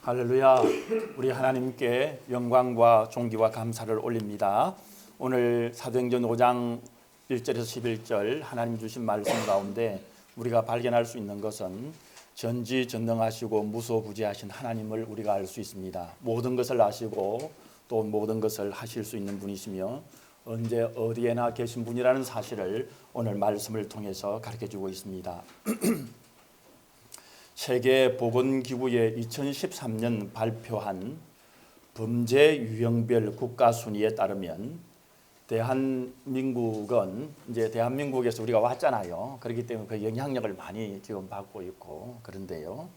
할렐루야. 우리 하나님께 영광과 존귀와 감사를 올립니다. 오늘 사도행전 5장 1절에서 11절 하나님 주신 말씀 가운데 우리가 발견할 수 있는 것은 전지전능하시고 무소부지하신 하나님을 우리가 알 수 있습니다. 모든 것을 아시고 또 모든 것을 하실 수 있는 분이시며 언제 어디에나 계신 분이라는 사실을 오늘 말씀을 통해서 가르쳐주고 있습니다. 세계보건기구의 2013년 발표한 범죄 유형별 국가 순위에 따르면 대한민국은 이제 대한민국에서 우리가 왔잖아요. 그렇기 때문에 그 영향력을 많이 지금 받고 있고 그런데요.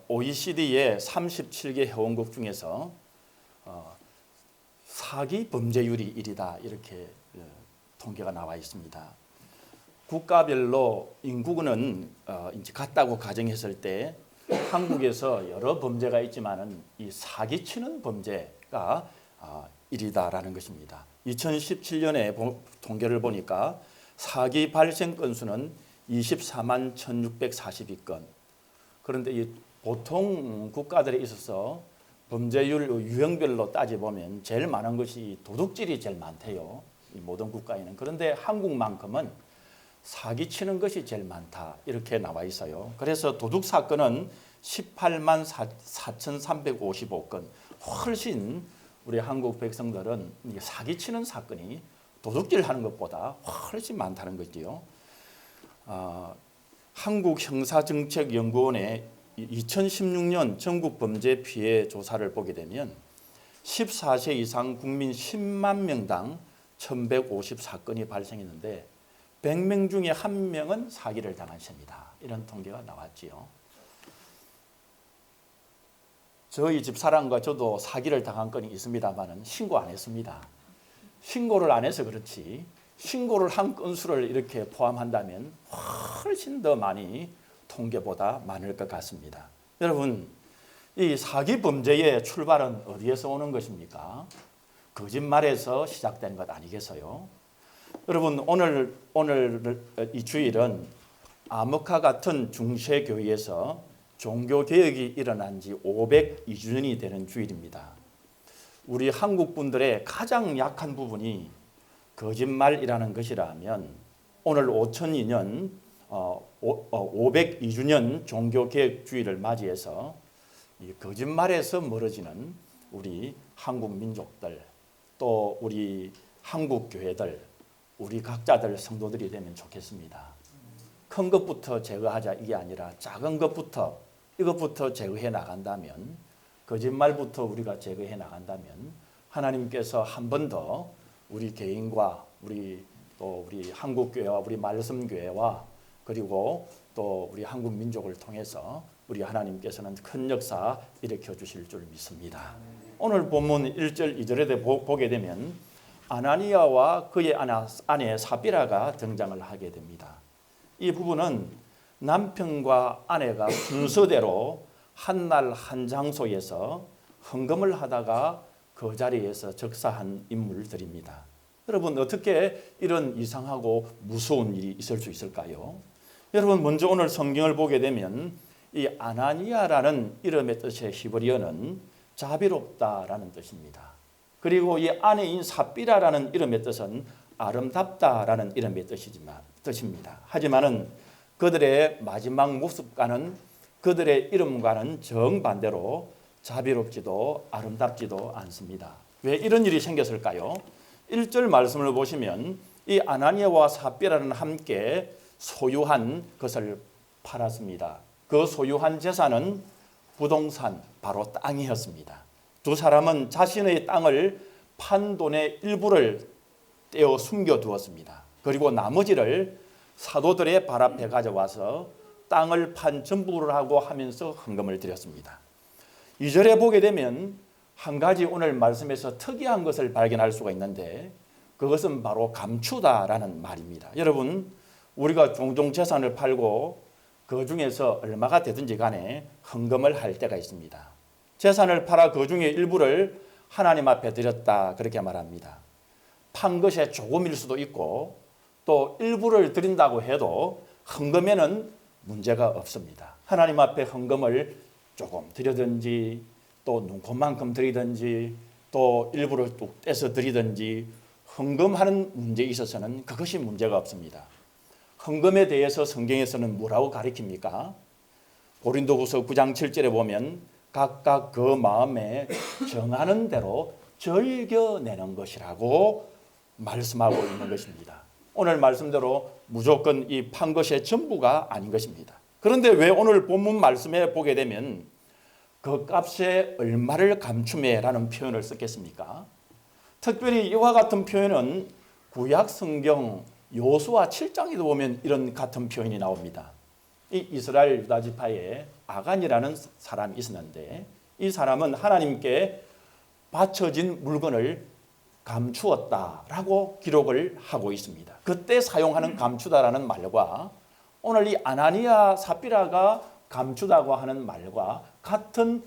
OECD의 37개 회원국 중에서 사기 범죄율이 1위다 이렇게 통계가 나와 있습니다. 국가별로 인구는 이제 같다고 가정했을 때 한국에서 여러 범죄가 있지만은 이 사기치는 범죄가 1위다라는 것입니다. 2017년에 통계를 보니까 사기 발생 건수는 24만 1,642건. 그런데 이 보통 국가들에 있어서 범죄율 유형별로 따져보면 제일 많은 것이 도둑질이 제일 많대요. 이 모든 국가에는. 그런데 한국만큼은 사기치는 것이 제일 많다 이렇게 나와 있어요. 그래서 도둑 사건은 18만 4,355건. 훨씬 우리 한국 백성들은 사기치는 사건이 도둑질하는 것보다 훨씬 많다는 거지요. 한국형사정책연구원의 2016년 전국 범죄 피해 조사를 보게 되면 14세 이상 국민 10만 명당 1,154건이 발생했는데 100명 중에 1명은 사기를 당한 셈이다. 이런 통계가 나왔지요. 저희 집사람과 저도 사기를 당한 건이 있습니다만 신고 안 했습니다. 신고를 안 해서 그렇지 신고를 한 건수를 이렇게 포함한다면 훨씬 더 많이 통계보다 많을 것 같습니다. 여러분, 이 사기 범죄의 출발은 어디에서 오는 것입니까? 거짓말에서 시작된 것 아니겠어요? 여러분 오늘 이 주일은 암흑화 같은 중세교회에서 종교개혁이 일어난 지 502주년이 되는 주일입니다. 우리 한국 분들의 가장 약한 부분이 거짓말이라는 것이라면 오늘 5002년 502주년 종교개혁 주일을 맞이해서 이 거짓말에서 멀어지는 우리 한국 민족들 또 우리 한국 교회들 우리 각자들 성도들이 되면 좋겠습니다. 큰 것부터 제거하자 이게 아니라 작은 것부터 이것부터 제거해 나간다면 거짓말부터 우리가 제거해 나간다면 하나님께서 한 번 더 우리 개인과 우리 한국교회와 우리 말씀교회와 그리고 또 우리 한국 민족을 통해서 우리 하나님께서는 큰 역사 일으켜 주실 줄 믿습니다. 오늘 본문 1절 2절에 보게 되면 아나니아와 그의 아내 삽비라가 등장을 하게 됩니다. 이 부분은 남편과 아내가 순서대로 한 날 한 장소에서 헌금을 하다가 그 자리에서 즉사한 인물들입니다. 여러분 어떻게 이런 이상하고 무서운 일이 있을 수 있을까요? 여러분 먼저 오늘 성경을 보게 되면 이 아나니아라는 이름의 뜻의 히브리어는 자비롭다라는 뜻입니다. 그리고 이 아내인 삽비라라는 이름의 뜻은 아름답다라는 이름의 뜻입니다. 하지만은 그들의 마지막 모습과는 그들의 이름과는 정반대로 자비롭지도 아름답지도 않습니다. 왜 이런 일이 생겼을까요? 1절 말씀을 보시면 이 아나니아와 삽비라는 함께 소유한 것을 팔았습니다. 그 소유한 재산은 부동산, 바로 땅이었습니다. 두 사람은 자신의 땅을 판 돈의 일부를 떼어 숨겨두었습니다. 그리고 나머지를 사도들의 발 앞에 가져와서 땅을 판 전부를 하고 하면서 헌금을 드렸습니다. 2절에 보게 되면 한 가지 오늘 말씀에서 특이한 것을 발견할 수가 있는데 그것은 바로 감추다라는 말입니다. 여러분 우리가 종종 재산을 팔고 그 중에서 얼마가 되든지 간에 헌금을 할 때가 있습니다. 재산을 팔아 그 중에 일부를 하나님 앞에 드렸다 그렇게 말합니다. 판 것에 조금일 수도 있고 또 일부를 드린다고 해도 헌금에는 문제가 없습니다. 하나님 앞에 헌금을 조금 드리든지 또 눈곱만큼 드리든지 또 일부를 뚝 떼서 드리든지 헌금하는 문제에 있어서는 그것이 문제가 없습니다. 헌금에 대해서 성경에서는 뭐라고 가르칩니까? 고린도후서 9장 7절에 보면 각각 그 마음에 정하는 대로 즐겨내는 것이라고 말씀하고 있는 것입니다. 오늘 말씀대로 무조건 이 판 것의 전부가 아닌 것입니다. 그런데 왜 오늘 본문 말씀에 보게 되면 그 값에 얼마를 감추매라는 표현을 썼겠습니까? 특별히 이와 같은 표현은 구약 성경 여호수아 7장에도 보면 이런 같은 표현이 나옵니다. 이 이스라엘 유다 지파에 아간이라는 사람이 있었는데 이 사람은 하나님께 바쳐진 물건을 감추었다라고 기록을 하고 있습니다. 그때 사용하는 감추다라는 말과 오늘 이 아나니아 삽비라가 감추다고 하는 말과 같은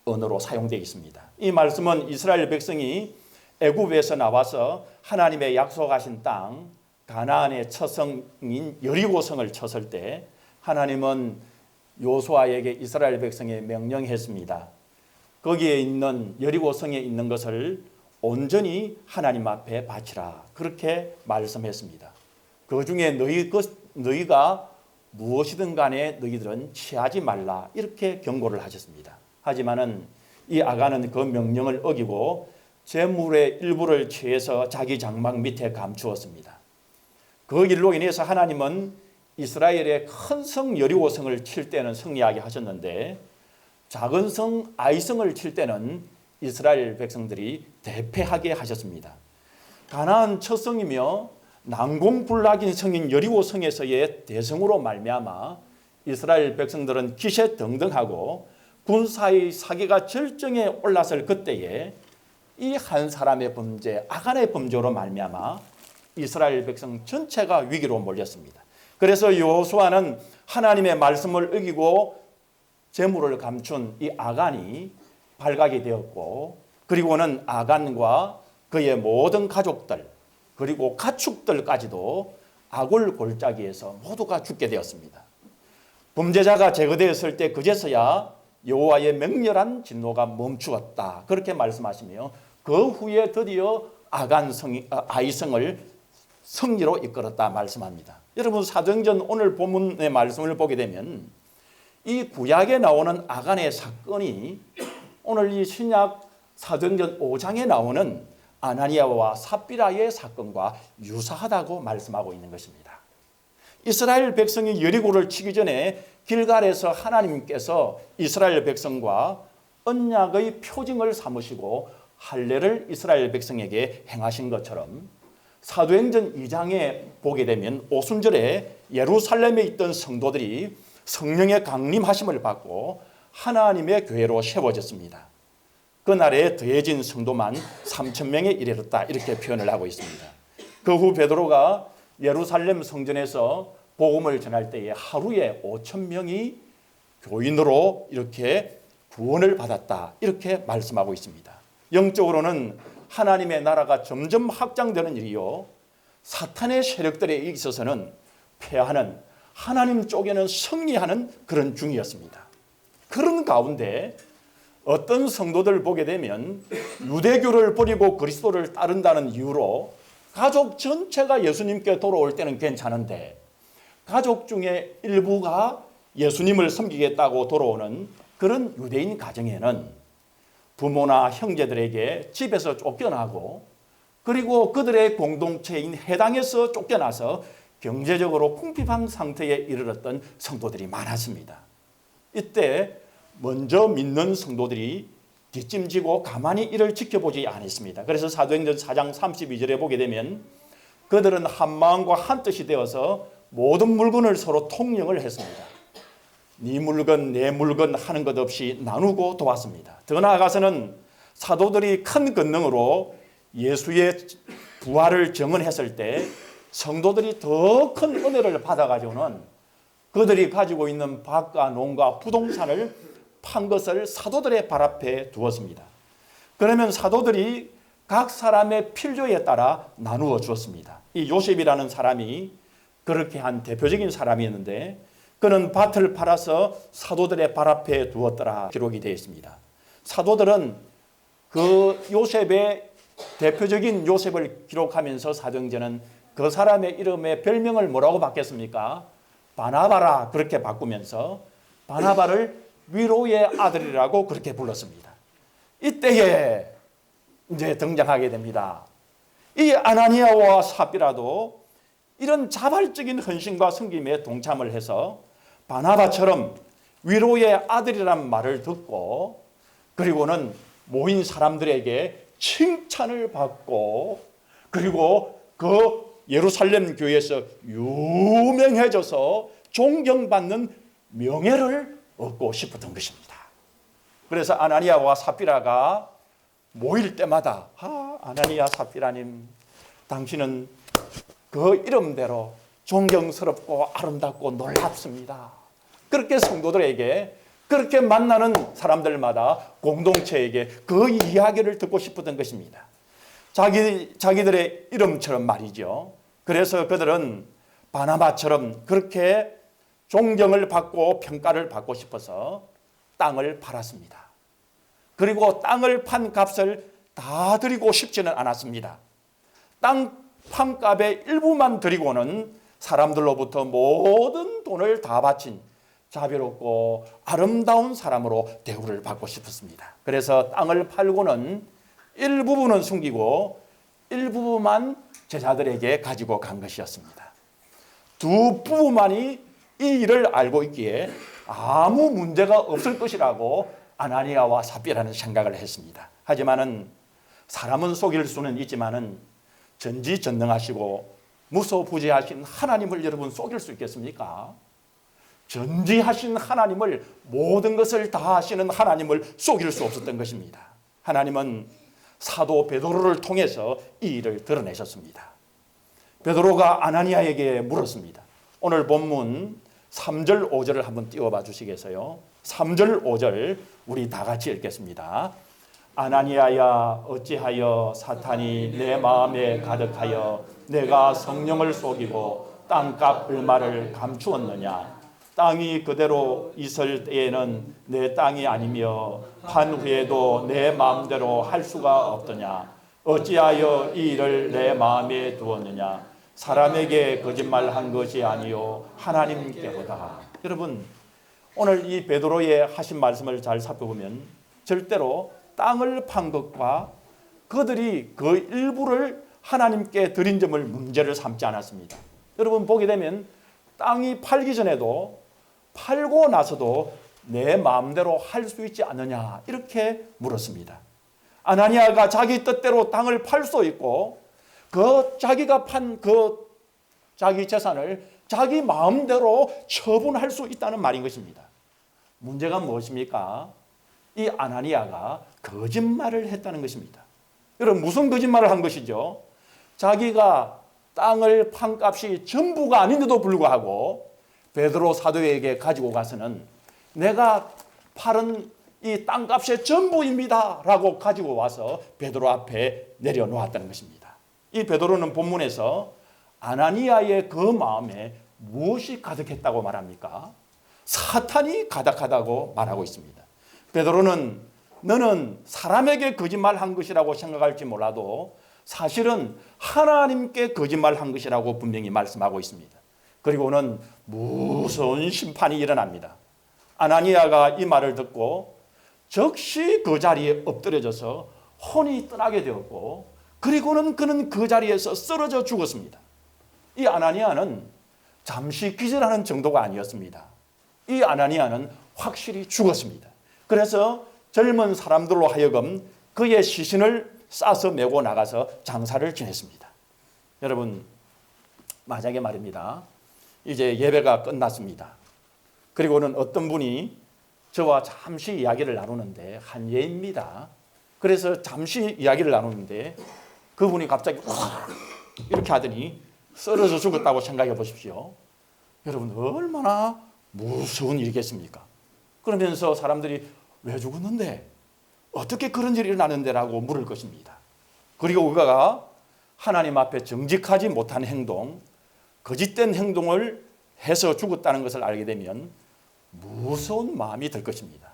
언어로 사용되어 있습니다. 이 말씀은 이스라엘 백성이 애굽에서 나와서 하나님의 약속하신 땅 가나안의 첫 성인 여리고성을 쳤을 때 하나님은 여호수아에게 이스라엘 백성에 명령했습니다. 거기에 있는 여리고성에 있는 것을 온전히 하나님 앞에 바치라 그렇게 말씀했습니다. 그 중에 너희가 무엇이든 간에 너희들은 취하지 말라 이렇게 경고를 하셨습니다. 하지만은 이 아간은 그 명령을 어기고 재물의 일부를 취해서 자기 장막 밑에 감추었습니다. 그 일로 인해서 하나님은 이스라엘의 큰 성 여리고성을 칠 때는 승리하게 하셨는데 작은 성 아이성을 칠 때는 이스라엘 백성들이 대패하게 하셨습니다. 가나안 첫 성이며 난공불락인 성인 여리고성에서의 대성으로 말미암아 이스라엘 백성들은 기세등등하고 군사의 사기가 절정에 올랐을 그때에 이 한 사람의 범죄, 아간의 범죄로 말미암아 이스라엘 백성 전체가 위기로 몰렸습니다. 그래서 여호수아는 하나님의 말씀을 어기고 재물을 감춘 이 아간이 발각이 되었고 그리고는 아간과 그의 모든 가족들 그리고 가축들까지도 아굴 골짜기에서 모두가 죽게 되었습니다. 범죄자가 제거되었을 때 그제서야 여호와의 맹렬한 진노가 멈추었다 그렇게 말씀하시며 그 후에 드디어 아이성을 승리로 이끌었다 말씀합니다. 여러분 사도행전 오늘 본문의 말씀을 보게 되면 이 구약에 나오는 아간의 사건이 오늘 이 신약 사도행전 5장에 나오는 아나니아와 삽비라의 사건과 유사하다고 말씀하고 있는 것입니다. 이스라엘 백성이 여리고를 치기 전에 길갈에서 하나님께서 이스라엘 백성과 언약의 표징을 삼으시고 할례를 이스라엘 백성에게 행하신 것처럼 사도행전 2장에 보게 되면 오순절에 예루살렘에 있던 성도들이 성령의 강림하심을 받고 하나님의 교회로 세워졌습니다. 그날에 더해진 성도만 3,000명에 이르렀다 이렇게 표현을 하고 있습니다. 그 후 베드로가 예루살렘 성전에서 복음을 전할 때에 하루에 5,000명이 교인으로 이렇게 구원을 받았다 이렇게 말씀하고 있습니다. 영적으로는 하나님의 나라가 점점 확장되는 일이요 사탄의 세력들에 있어서는 패하는 하나님 쪽에는 승리하는 그런 중이었습니다. 그런 가운데 어떤 성도들 보게 되면 유대교를 버리고 그리스도를 따른다는 이유로 가족 전체가 예수님께 돌아올 때는 괜찮은데 가족 중에 일부가 예수님을 섬기겠다고 돌아오는 그런 유대인 가정에는 부모나 형제들에게 집에서 쫓겨나고 그리고 그들의 공동체인 해당에서 쫓겨나서 경제적으로 궁핍한 상태에 이르렀던 성도들이 많았습니다. 이때 먼저 믿는 성도들이 뒷짐지고 가만히 이를 지켜보지 않았습니다. 그래서 사도행전 4장 32절에 보게 되면 그들은 한 마음과 한 뜻이 되어서 모든 물건을 서로 통용을 했습니다. 네 물건 내 물건 하는 것 없이 나누고 도왔습니다. 더 나아가서는 사도들이 큰 권능으로 예수의 부활을 증언했을 때 성도들이 더 큰 은혜를 받아가지고는 그들이 가지고 있는 밭과 농과 부동산을 판 것을 사도들의 발 앞에 두었습니다. 그러면 사도들이 각 사람의 필요에 따라 나누어 주었습니다. 이 요셉이라는 사람이 그렇게 한 대표적인 사람이었는데 그는 밭을 팔아서 사도들의 발 앞에 두었더라 기록이 되어 있습니다. 사도들은 그 요셉의 대표적인 요셉을 기록하면서 사도행전은 그 사람의 이름의 별명을 뭐라고 바뀌었습니까? 바나바라 그렇게 바꾸면서 바나바를 위로의 아들이라고 그렇게 불렀습니다. 이때에 이제 등장하게 됩니다. 이 아나니아와 삽비라도 이런 자발적인 헌신과 섬김에 동참을 해서 바나바처럼 위로의 아들이란 말을 듣고 그리고는 모인 사람들에게 칭찬을 받고 그리고 그 예루살렘 교회에서 유명해져서 존경받는 명예를 얻고 싶었던 것입니다. 그래서 아나니아와 삽비라가 모일 때마다 아나니아 삽비라님 당신은 그 이름대로 존경스럽고 아름답고 놀랍습니다. 그렇게 성도들에게 그렇게 만나는 사람들마다 공동체에게 그 이야기를 듣고 싶었던 것입니다. 자기들의 이름처럼 말이죠. 그래서 그들은 바나바처럼 그렇게 존경을 받고 평가를 받고 싶어서 땅을 팔았습니다. 그리고 땅을 판 값을 다 드리고 싶지는 않았습니다. 땅 판값의 일부만 드리고는 사람들로부터 모든 돈을 다 바친 자비롭고 아름다운 사람으로 대우를 받고 싶었습니다. 그래서 땅을 팔고는 일부분은 숨기고 일부분만 제자들에게 가지고 간 것이었습니다. 두 부부만이 이 일을 알고 있기에 아무 문제가 없을 것이라고 아나니아와 삽비라는 생각을 했습니다. 하지만은 사람은 속일 수는 있지만은 전지전능하시고 무소부재하신 하나님을 여러분 속일 수 있겠습니까? 전지하신 하나님을 모든 것을 다 하시는 하나님을 속일 수 없었던 것입니다. 하나님은 사도 베드로를 통해서 이 일을 드러내셨습니다. 베드로가 아나니아에게 물었습니다. 오늘 본문 3절 5절을 한번 띄워봐 주시겠어요? 3절 5절 우리 다 같이 읽겠습니다. 아나니아야 어찌하여 사탄이 내 마음에 가득하여 내가 성령을 속이고 땅값 얼마를 감추었느냐. 땅이 그대로 있을 때에는 내 땅이 아니며 판 후에도 내 마음대로 할 수가 없더냐. 어찌하여 이 일을 내 마음에 두었느냐. 사람에게 거짓말한 것이 아니요 하나님께로다. 여러분 오늘 이 베드로의 하신 말씀을 잘 살펴보면 절대로 땅을 판 것과 그들이 그 일부를 하나님께 드린 점을 문제를 삼지 않았습니다. 여러분 보게 되면 땅이 팔기 전에도 팔고 나서도 내 마음대로 할 수 있지 않느냐 이렇게 물었습니다. 아나니아가 자기 뜻대로 땅을 팔 수 있고 그 자기가 판 그 자기 재산을 자기 마음대로 처분할 수 있다는 말인 것입니다. 문제가 무엇입니까? 이 아나니아가 거짓말을 했다는 것입니다. 여러분 무슨 거짓말을 한 것이죠? 자기가 땅을 판 값이 전부가 아닌데도 불구하고 베드로 사도에게 가지고 가서는 내가 팔은 이 땅값의 전부입니다 라고 가지고 와서 베드로 앞에 내려놓았다는 것입니다. 이 베드로는 본문에서 아나니아의 그 마음에 무엇이 가득했다고 말합니까? 사탄이 가득하다고 말하고 있습니다. 베드로는 너는 사람에게 거짓말한 것이라고 생각할지 몰라도 사실은 하나님께 거짓말한 것이라고 분명히 말씀하고 있습니다. 그리고는 무서운 심판이 일어납니다. 아나니아가 이 말을 듣고 즉시 그 자리에 엎드려져서 혼이 떠나게 되었고 그리고는 그는 그 자리에서 쓰러져 죽었습니다. 이 아나니아는 잠시 기절하는 정도가 아니었습니다. 이 아나니아는 확실히 죽었습니다. 그래서 젊은 사람들로 하여금 그의 시신을 싸서 메고 나가서 장사를 지냈습니다. 여러분 만약에 말입니다. 이제 예배가 끝났습니다. 그리고는 어떤 분이 저와 잠시 이야기를 나누는데 한 예입니다. 그래서 잠시 이야기를 나누는데 그분이 갑자기 이렇게 하더니 쓰러져 죽었다고 생각해 보십시오. 여러분 얼마나 무서운 일이겠습니까? 그러면서 사람들이 왜 죽었는데? 어떻게 그런 일이 일어나는데? 라고 물을 것입니다. 그리고 그가 하나님 앞에 정직하지 못한 행동, 거짓된 행동을 해서 죽었다는 것을 알게 되면 무서운 마음이 들 것입니다.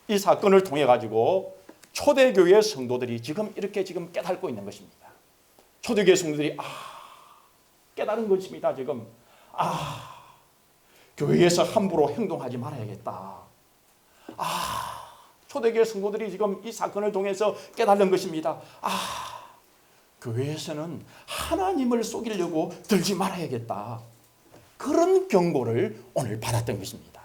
이 사건을 통해 가지고 초대교회 성도들이 이렇게 깨닫고 있는 것입니다. 초대교회 성도들이 깨달은 것입니다. 교회에서 함부로 행동하지 말아야겠다. 초대교회 성도들이 이 사건을 통해서 깨달은 것입니다. 교회에서는 하나님을 속이려고 들지 말아야겠다. 그런 경고를 오늘 받았던 것입니다.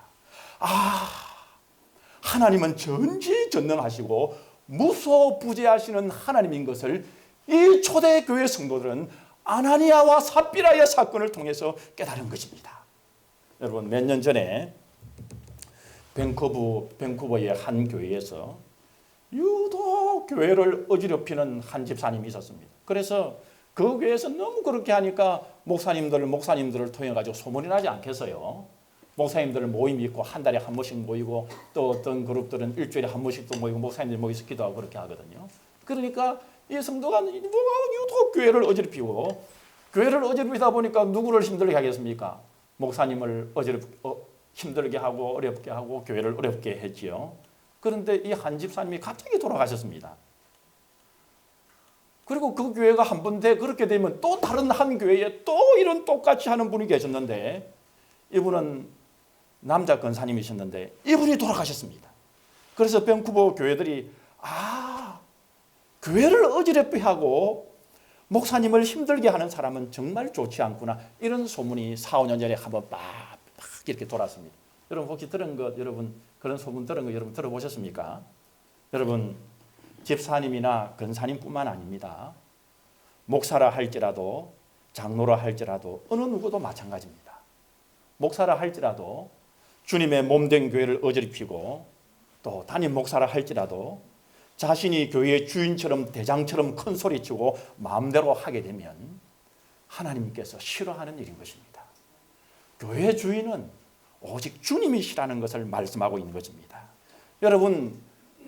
하나님은 전지전능하시고 무소부재하시는 하나님인 것을 이 초대교회 성도들은 아나니아와 삽비라의 사건을 통해서 깨달은 것입니다. 여러분, 몇 년 전에 밴쿠버의 한 교회에서 유독 교회를 어지럽히는 한 집사님이 있었습니다. 그래서 그 교회에서 너무 그렇게 하니까 목사님들을 통해 가지고 소문이 나지 않겠어요. 목사님들 모임이 있고 한 달에 한 번씩 모이고 또 어떤 그룹들은 일주일에 한 번씩도 모이고 목사님들 모여서 기도하고 그렇게 하거든요. 그러니까 이 성도가 유독 교회를 어지럽히고, 교회를 어지럽히다 보니까 누구를 힘들게 하겠습니까? 목사님을 힘들게 하고 어렵게 하고 교회를 어렵게 했지요. 그런데 이 한 집사님이 갑자기 돌아가셨습니다. 그리고 그 교회가 한 번 그렇게 되면 또 다른 한 교회에 또 이런 똑같이 하는 분이 계셨는데, 이분은 남자 권사님이셨는데 이분이 돌아가셨습니다. 그래서 밴쿠버 교회들이 교회를 어지럽게 하고 목사님을 힘들게 하는 사람은 정말 좋지 않구나, 이런 소문이 4, 5년 전에 한번 막 이렇게 돌았습니다. 여러분 혹시 그런 소문 들은 거 여러분 들어보셨습니까? 여러분, 집사님이나 권사님뿐만 아닙니다. 목사라 할지라도 장로라 할지라도 어느 누구도 마찬가지입니다. 목사라 할지라도 주님의 몸된 교회를 어지럽히고, 또 담임 목사라 할지라도 자신이 교회의 주인처럼 대장처럼 큰 소리치고 마음대로 하게 되면 하나님께서 싫어하는 일인 것입니다. 교회 주인은 오직 주님이시라는 것을 말씀하고 있는 것입니다. 여러분,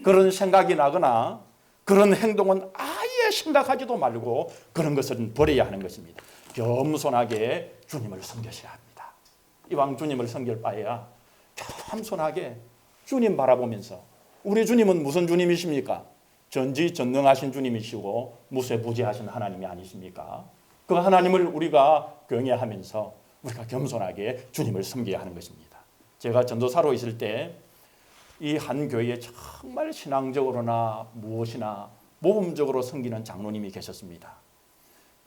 그런 생각이 나거나 그런 행동은 아예 생각하지도 말고 그런 것은 버려야 하는 것입니다. 겸손하게 주님을 섬기셔야 합니다. 이왕 주님을 섬길 바에야 겸손하게 주님 바라보면서, 우리 주님은 무슨 주님이십니까? 전지전능하신 주님이시고 무소부재하신 하나님이 아니십니까? 그 하나님을 우리가 경외하면서 우리가 겸손하게 주님을 섬겨야 하는 것입니다. 제가 전도사로 있을 때 이 한 교회에 정말 신앙적으로나 무엇이나 모범적으로 섬기는 장로님이 계셨습니다.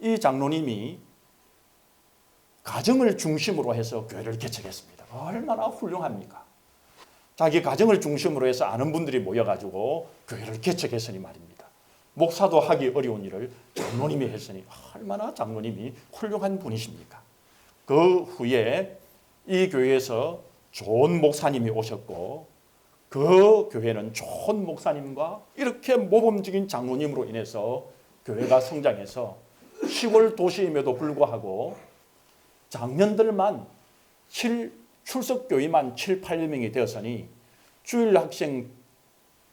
이 장로님이 가정을 중심으로 해서 교회를 개척했습니다. 얼마나 훌륭합니까? 자기 가정을 중심으로 해서 아는 분들이 모여가지고 교회를 개척했으니 말입니다. 목사도 하기 어려운 일을 장로님이 했으니 얼마나 장로님이 훌륭한 분이십니까? 그 후에 이 교회에서 좋은 목사님이 오셨고, 그 교회는 좋은 목사님과 이렇게 모범적인 장로님으로 인해서 교회가 성장해서 시골 도시임에도 불구하고 장년들만 출석교회만 7, 8명이 되었으니 주일 학생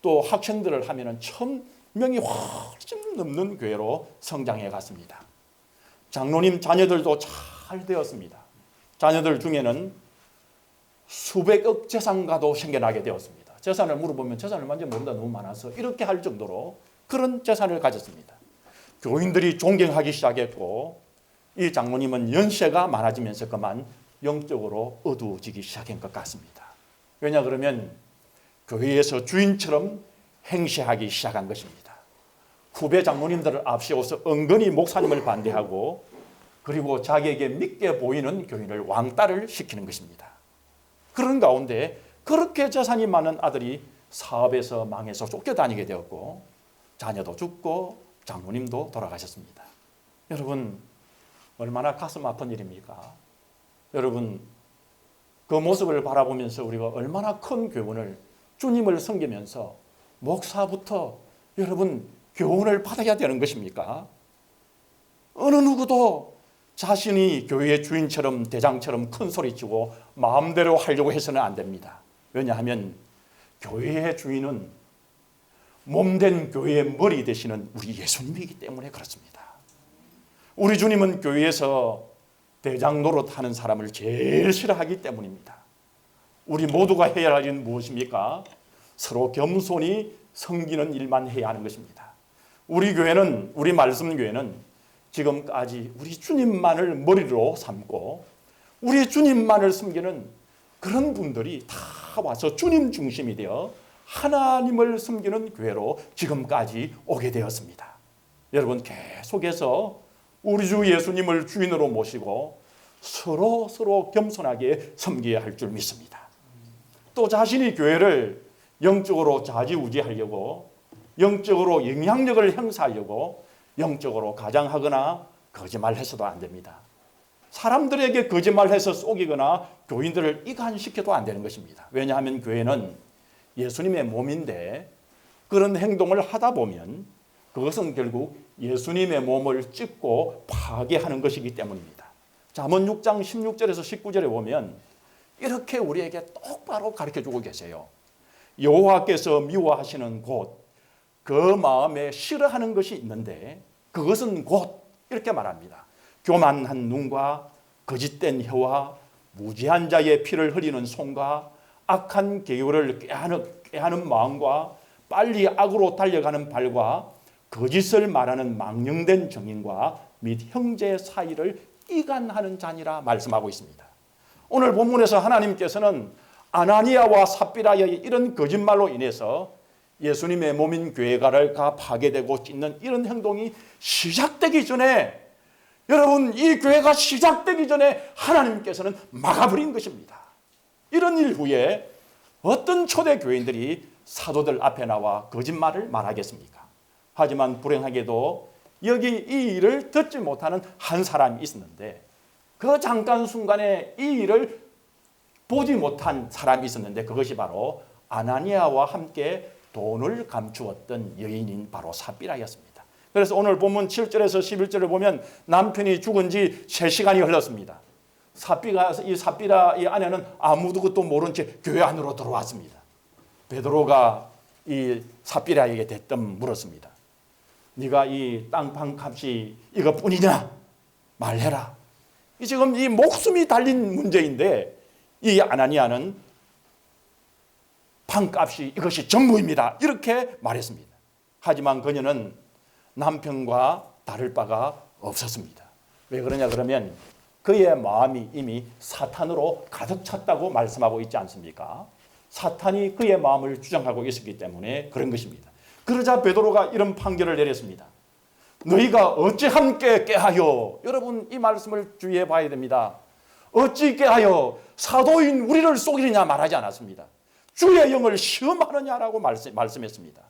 또 학생들을 하면 1000명이 훨씬 넘는 교회로 성장해 갔습니다. 장로님 자녀들도 잘 되었습니다. 자녀들 중에는 수백억 재산가도 생겨나게 되었습니다. 재산을 물어보면 재산을 완전 모른다, 너무 많아서 이렇게 할 정도로 그런 재산을 가졌습니다. 교인들이 존경하기 시작했고, 이 장로님은 연세가 많아지면서 그만 영적으로 어두워지기 시작한 것 같습니다. 왜냐 그러면 교회에서 주인처럼 행세하기 시작한 것입니다. 후배 장로님들을 앞세워서 은근히 목사님을 반대하고, 그리고 자기에게 믿게 보이는 교인을 왕따를 시키는 것입니다. 그런 가운데 그렇게 재산이 많은 아들이 사업에서 망해서 쫓겨다니게 되었고, 자녀도 죽고 장로님도 돌아가셨습니다. 여러분, 얼마나 가슴 아픈 일입니까? 여러분, 그 모습을 바라보면서 우리가 얼마나 큰 교훈을, 주님을 섬기면서 목사부터 여러분 교훈을 받아야 되는 것입니까? 어느 누구도 자신이 교회의 주인처럼 대장처럼 큰 소리치고 마음대로 하려고 해서는 안 됩니다. 왜냐하면 교회의 주인은 몸된 교회의 머리 되시는 우리 예수님이기 때문에 그렇습니다. 우리 주님은 교회에서 대장 노릇하는 사람을 제일 싫어하기 때문입니다. 우리 모두가 해야 할 일은 무엇입니까? 서로 겸손히 섬기는 일만 해야 하는 것입니다. 우리 교회는, 우리 말씀교회는 지금까지 우리 주님만을 머리로 삼고 우리 주님만을 섬기는 그런 분들이 다 와서 주님 중심이 되어 하나님을 섬기는 교회로 지금까지 오게 되었습니다. 여러분, 계속해서 우리 주 예수님을 주인으로 모시고 서로 겸손하게 섬겨야 할 줄 믿습니다. 또 자신이 교회를 영적으로 좌지우지하려고, 영적으로 영향력을 행사하려고 영적으로 가장하거나 거짓말해서도 안 됩니다. 사람들에게 거짓말해서 속이거나 교인들을 이간시켜도 안 되는 것입니다. 왜냐하면 교회는 예수님의 몸인데 그런 행동을 하다 보면 그것은 결국 예수님의 몸을 찢고 파괴하는 것이기 때문입니다. 잠언 6장 16절에서 19절에 보면 이렇게 우리에게 똑바로 가르쳐주고 계세요. 여호와께서 미워하시는 곳, 그 마음에 싫어하는 것이 있는데 그것은 곧 이렇게 말합니다. 교만한 눈과 거짓된 혀와 무지한 자의 피를 흘리는 손과 악한 계율을 꾀하는 마음과 빨리 악으로 달려가는 발과 거짓을 말하는 망령된 정인과 및 형제 사이를 이간하는 자니라 말씀하고 있습니다. 오늘 본문에서 하나님께서는 아나니아와 삽비라의 이런 거짓말로 인해서 예수님의 몸인 교회가 파괴되고 찢는 이런 행동이 시작되기 전에, 여러분, 이 교회가 시작되기 전에 하나님께서는 막아버린 것입니다. 이런 일 후에 어떤 초대 교인들이 사도들 앞에 나와 거짓말을 말하겠습니까? 하지만 불행하게도 여기 이 일을 듣지 못하는 한 사람이 있었는데, 그 잠깐 순간에 이 일을 보지 못한 사람이 있었는데 그것이 바로 아나니아와 함께 돈을 감추었던 여인인 바로 삽비라였습니다. 그래서 오늘 본문 7절에서 11절을 보면 남편이 죽은 지 3시간이 흘렀습니다. 이 삽비라 이 아내는 아무것도 모른 채 교회 안으로 들어왔습니다. 베드로가 이 삽비라에게 대뜸 물었습니다. 네가 이 땅판 값이 이것뿐이냐? 말해라. 지금 이 목숨이 달린 문제인데 이 아나니아는 판값이 이것이 전부입니다. 이렇게 말했습니다. 하지만 그녀는 남편과 다를 바가 없었습니다. 왜 그러냐 그러면 그의 마음이 이미 사탄으로 가득 찼다고 말씀하고 있지 않습니까? 사탄이 그의 마음을 주장하고 있었기 때문에 그런 것입니다. 그러자 베드로가 이런 판결을 내렸습니다. 너희가 어찌 함께 깨하여, 여러분 이 말씀을 주의해 봐야 됩니다. 어찌 깨하여 사도인 우리를 속이느냐 말하지 않았습니다. 주의 영을 시험하느냐라고 말씀했습니다.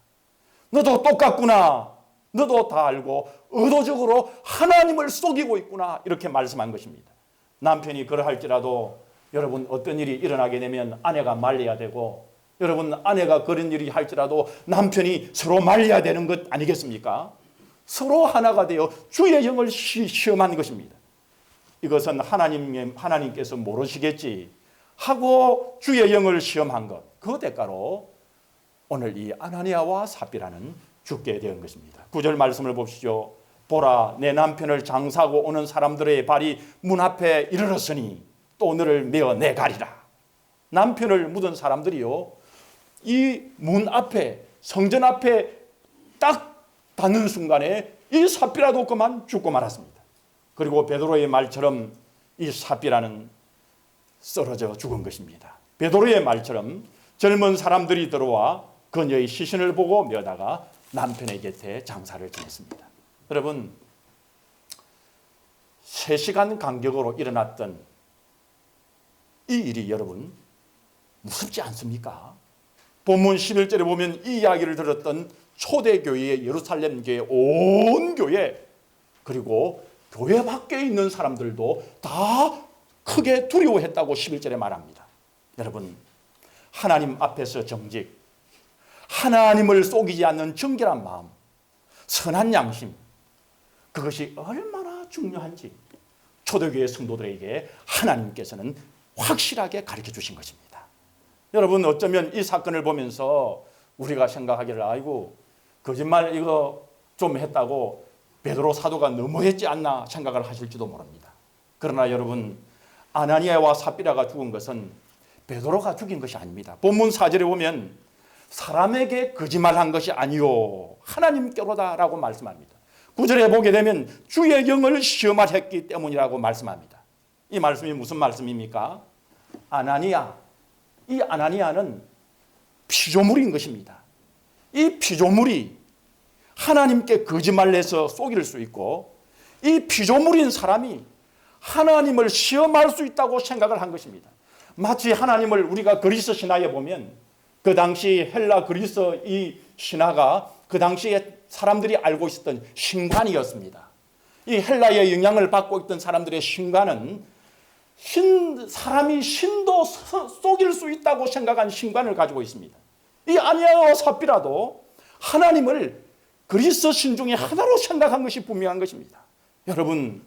너도 똑같구나. 너도 다 알고 의도적으로 하나님을 속이고 있구나. 이렇게 말씀한 것입니다. 남편이 그러할지라도 여러분 어떤 일이 일어나게 되면 아내가 말려야 되고, 여러분 아내가 그런 일이 할지라도 남편이 서로 말려야 되는 것 아니겠습니까? 서로 하나가 되어 주의 영을 시험한 것입니다. 이것은 하나님께서 모르시겠지 하고 주의 영을 시험한 것, 그 대가로 오늘 이 아나니아와 삽비라는 죽게 된 것입니다. 9절 말씀을 보시죠. 보라, 내 남편을 장사하고 오는 사람들의 발이 문 앞에 이르렀으니 또 너를 메어 내가리라. 남편을 묻은 사람들이요, 이 문 앞에, 성전 앞에 딱 닿는 순간에 이 삽비라도 그만 죽고 말았습니다. 그리고 베드로의 말처럼 이 삽비라는 쓰러져 죽은 것입니다. 베드로의 말처럼 젊은 사람들이 들어와 그녀의 시신을 보고 메다가 남편의 곁에 장사를 지냈습니다. 여러분, 3시간 간격으로 일어났던 이 일이 여러분 무섭지 않습니까? 본문 11절에 보면 이 이야기를 들었던 초대교회의 예루살렘 교회 온 교회, 그리고 교회 밖에 있는 사람들도 다 크게 두려워했다고 11절에 말합니다. 여러분, 하나님 앞에서 정직, 하나님을 속이지 않는 정결한 마음, 선한 양심, 그것이 얼마나 중요한지 초대교회 성도들에게 하나님께서는 확실하게 가르쳐 주신 것입니다. 여러분, 어쩌면 이 사건을 보면서 우리가 생각하기를 아이고 거짓말 이거 좀 했다고 베드로 사도가 너무했지 않나 생각을 하실지도 모릅니다. 그러나 여러분, 아나니아와 삽비라가 죽은 것은 베드로가 죽인 것이 아닙니다. 본문 4절에 보면 사람에게 거짓말한 것이 아니요 하나님께로다라고 말씀합니다. 9절에 보게 되면 주의 영을 시험하셨기 때문이라고 말씀합니다. 이 말씀이 무슨 말씀입니까? 아나니아, 이 아나니아는 피조물인 것입니다. 이 피조물이 하나님께 거짓말을 해서 속일 수 있고, 이 피조물인 사람이 하나님을 시험할 수 있다고 생각을 한 것입니다. 마치 하나님을 우리가 그리스 신화에 보면 그 당시 헬라 그리스 이 신화가 그 당시에 사람들이 알고 있었던 신관이었습니다. 이 헬라의 영향을 받고 있던 사람들의 신관은 사람이 신도 속일 수 있다고 생각한 신관을 가지고 있습니다. 이 아나니아와 삽비라도 하나님을 그리스 신 중에 하나로 생각한 것이 분명한 것입니다. 여러분,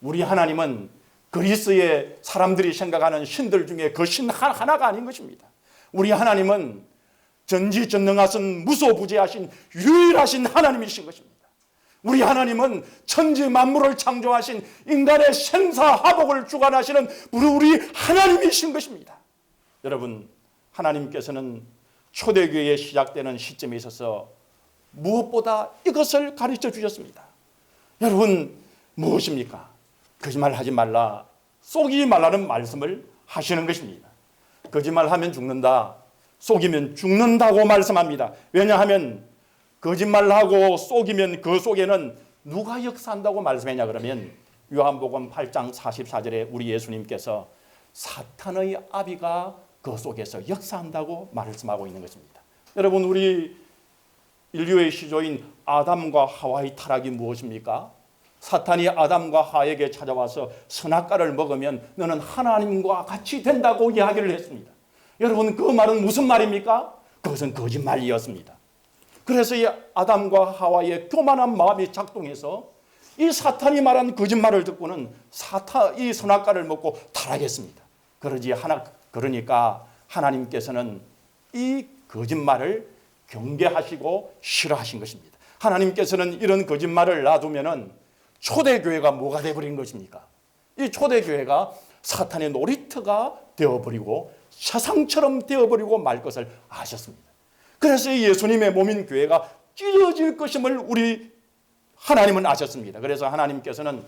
우리 하나님은 그리스의 사람들이 생각하는 신들 중에 그 신 하나가 아닌 것입니다. 우리 하나님은 전지전능하신 무소부재하신 유일하신 하나님이신 것입니다. 우리 하나님은 천지 만물을 창조하신 인간의 생사화복을 주관하시는 우리 하나님이신 것입니다. 여러분, 하나님께서는 초대교회에 시작되는 시점에 있어서 무엇보다 이것을 가르쳐 주셨습니다. 여러분, 무엇입니까? 거짓말하지 말라, 속이지 말라는 말씀을 하시는 것입니다. 거짓말하면 죽는다, 속이면 죽는다고 말씀합니다. 왜냐하면 거짓말하고 속이면 그 속에는 누가 역사한다고 말씀했냐 그러면 요한복음 8장 44절에 우리 예수님께서 사탄의 아비가 그 속에서 역사한다고 말씀하고 있는 것입니다. 여러분, 우리 인류의 시조인 아담과 하와의 타락이 무엇입니까? 사탄이 아담과 하와에게 찾아와서 선악과를 먹으면 너는 하나님과 같이 된다고 이야기를 했습니다. 여러분, 그 말은 무슨 말입니까? 그것은 거짓말이었습니다. 그래서 이 아담과 하와의 교만한 마음이 작동해서 이 사탄이 말한 거짓말을 듣고는 이 선악과를 먹고 타락했습니다. 그러니까 하나님께서는 이 거짓말을 경계하시고 싫어하신 것입니다. 하나님께서는 이런 거짓말을 놔두면은 초대교회가 뭐가 되어버린 것입니까? 이 초대교회가 사탄의 놀이터가 되어버리고 세상처럼 되어버리고 말 것을 아셨습니다. 그래서 예수님의 몸인 교회가 찢어질 것임을 우리 하나님은 아셨습니다. 그래서 하나님께서는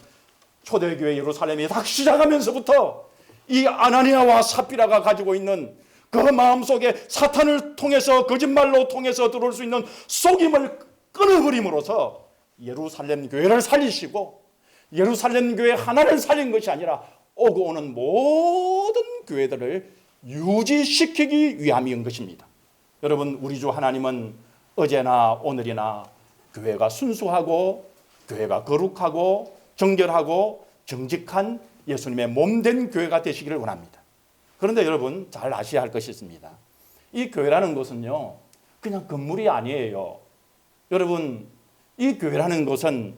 초대교회 예루살렘이 딱 시작하면서부터 이 아나니아와 삽비라가 가지고 있는 그 마음속에 사탄을 통해서 거짓말로 통해서 들어올 수 있는 속임을 끊어버림으로써 예루살렘 교회를 살리시고 예루살렘 교회 하나를 살린 것이 아니라 오고 오는 모든 교회들을 유지시키기 위함인 것입니다. 여러분, 우리 주 하나님은 어제나 오늘이나 교회가 순수하고 교회가 거룩하고 정결하고 정직한 예수님의 몸된 교회가 되시기를 원합니다. 그런데 여러분, 잘 아셔야 할 것이 있습니다. 이 교회라는 것은요, 그냥 건물이 아니에요. 여러분, 이 교회라는 것은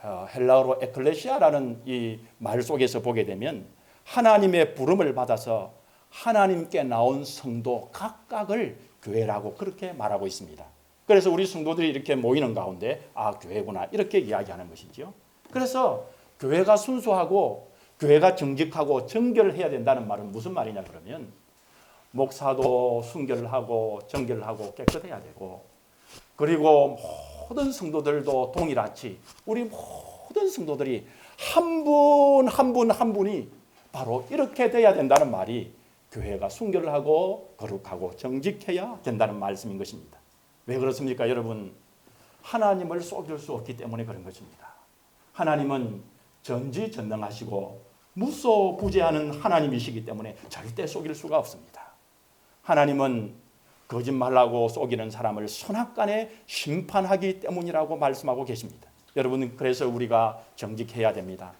헬라어로 에클레시아라는 이 말 속에서 보게 되면 하나님의 부름을 받아서 하나님께 나온 성도 각각을 교회라고 그렇게 말하고 있습니다. 그래서 우리 성도들이 이렇게 모이는 가운데 교회구나 이렇게 이야기하는 것이죠. 그래서 교회가 순수하고 교회가 정직하고 정결해야 된다는 말은 무슨 말이냐 그러면 목사도 순결을 하고 정결을 하고 깨끗해야 되고, 그리고 모든 성도들도 동일하지 우리 모든 성도들이 한 분 한 분이 바로 이렇게 돼야 된다는 말이 교회가 순결을 하고 거룩하고 정직해야 된다는 말씀인 것입니다. 왜 그렇습니까? 여러분, 하나님을 속일 수 없기 때문에 그런 것입니다. 하나님은 전지전능하시고 무소부재하는 하나님이시기 때문에 절대 속일 수가 없습니다. 하나님은 거짓말하고 속이는 사람을 선악간에 심판하기 때문이라고 말씀하고 계십니다. 여러분, 그래서 우리가 정직해야 됩니다.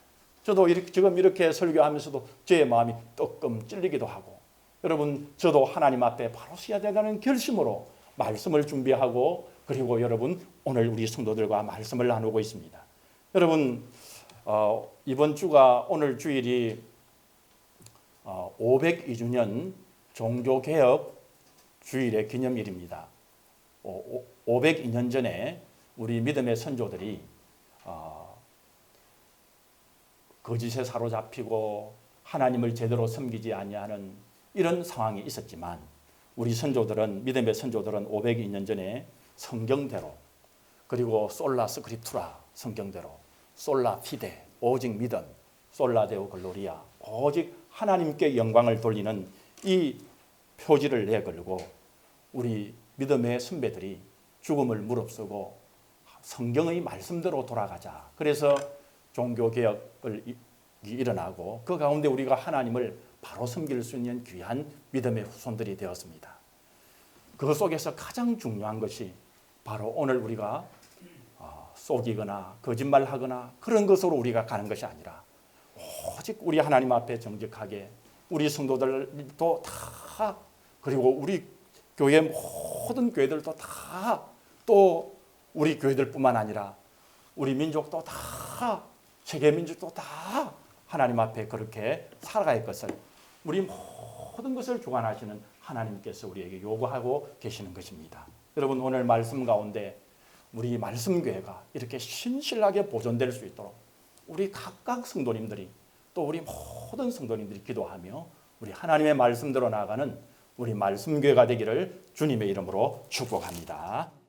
저도 지금 이렇게 설교하면서도 제 마음이 뜨끔 찔리기도 하고, 여러분, 저도 하나님 앞에 바로 서야 된다는 결심으로 말씀을 준비하고, 그리고 여러분, 오늘 우리 성도들과 말씀을 나누고 있습니다. 여러분, 이번 주가 오늘 주일이 502주년 종교개혁 주일의 기념일입니다. 502년 전에 우리 믿음의 선조들이 거짓에 사로잡히고 하나님을 제대로 섬기지 아니하는 이런 상황이 있었지만 우리 선조들은 믿음의 선조들은 502년 전에 성경대로 그리고 솔라 스크립투라 성경대로 솔라 피데 오직 믿음 솔라 데오 글로리아 오직 하나님께 영광을 돌리는 이 표지를 내걸고 우리 믿음의 선배들이 죽음을 무릅쓰고 성경의 말씀대로 돌아가자. 그래서 종교개혁을 일어나고 그 가운데 우리가 하나님을 바로 섬길 수 있는 귀한 믿음의 후손들이 되었습니다. 그 속에서 가장 중요한 것이 바로 오늘 우리가 속이거나 거짓말하거나 그런 것으로 우리가 가는 것이 아니라 오직 우리 하나님 앞에 정직하게 우리 성도들도 다 그리고 우리 교회 모든 교회들도 다 또 우리 교회들뿐만 아니라 우리 민족도 다 세계 민족도 다 하나님 앞에 그렇게 살아갈 것을 우리 모든 것을 주관하시는 하나님께서 우리에게 요구하고 계시는 것입니다. 여러분 오늘 말씀 가운데 우리 말씀교회가 이렇게 신실하게 보존될 수 있도록 우리 각각 성도님들이 또 우리 모든 성도님들이 기도하며 우리 하나님의 말씀대로 나아가는 우리 말씀교회가 되기를 주님의 이름으로 축복합니다.